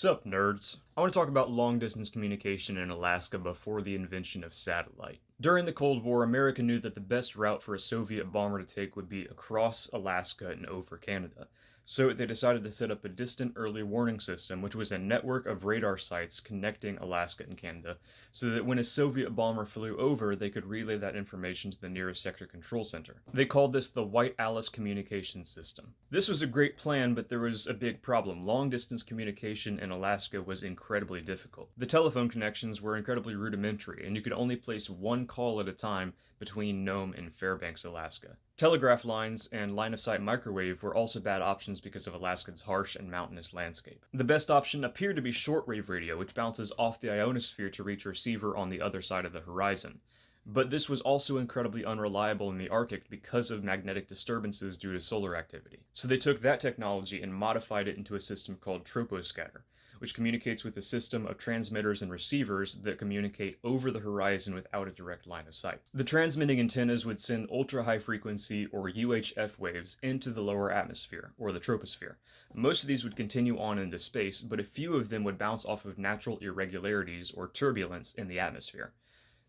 Sup, nerds? I want to talk about long distance communication in Alaska before the invention of satellite. During the Cold War, America knew that the best route for a Soviet bomber to take would be across Alaska and over Canada. So they decided to set up a distant early warning system, which was a network of radar sites connecting Alaska and Canada, so that when a Soviet bomber flew over, they could relay that information to the nearest sector control center. They called this the White Alice Communications System. This was a great plan, but there was a big problem. Long distance communication in Alaska was incredibly difficult. The telephone connections were incredibly rudimentary, and you could only place one call at a time between Nome and Fairbanks, Alaska. Telegraph lines and line-of-sight microwave were also bad options because of Alaska's harsh and mountainous landscape. The best option appeared to be shortwave radio, which bounces off the ionosphere to reach a receiver on the other side of the horizon. But this was also incredibly unreliable in the Arctic because of magnetic disturbances due to solar activity. So they took that technology and modified it into a system called Troposcatter, which communicates with a system of transmitters and receivers that communicate over the horizon without a direct line of sight. The transmitting antennas would send ultra-high frequency, or UHF waves, into the lower atmosphere, or the troposphere. Most of these would continue on into space, but a few of them would bounce off of natural irregularities, or turbulence, in the atmosphere.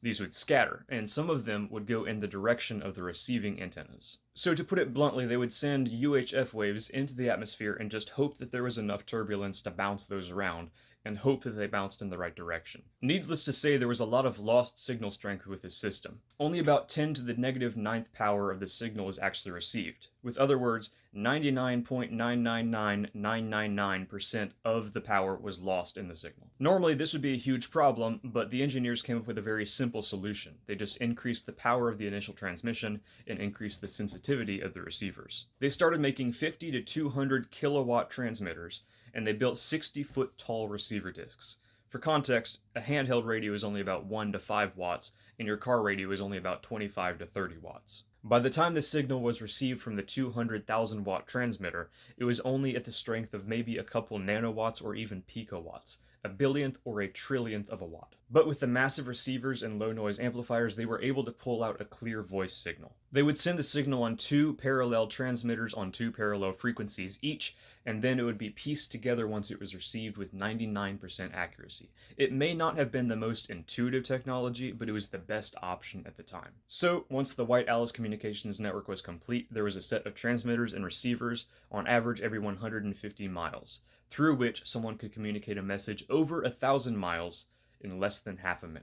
These would scatter, and some of them would go in the direction of the receiving antennas. So to put it bluntly, they would send UHF waves into the atmosphere and just hope that there was enough turbulence to bounce those around, and hope that they bounced in the right direction. Needless to say, there was a lot of lost signal strength with this system. Only about 10 to the negative ninth power of the signal was actually received. With other words, 99.999999% of the power was lost in the signal. Normally, this would be a huge problem, but the engineers came up with a very simple solution. They just increased the power of the initial transmission and increased the sensitivity of the receivers. They started making 50 to 200 kilowatt transmitters, and they built 60-foot tall receiver discs. For context, a handheld radio is only about 1 to 5 watts, and your car radio is only about 25 to 30 watts. By the time the signal was received from the 200,000 watt transmitter, it was only at the strength of maybe a couple nanowatts or even picowatts, a billionth or a trillionth of a watt. But with the massive receivers and low noise amplifiers, they were able to pull out a clear voice signal. They would send the signal on 2 parallel transmitters on 2 parallel frequencies each, and then it would be pieced together once it was received with 99% accuracy. It may not have been the most intuitive technology, but it was the best option at the time. So, once the White Alice Communications Network was complete, there was a set of transmitters and receivers, on average every 150 miles, through which someone could communicate a message over 1,000 miles in less than half a minute.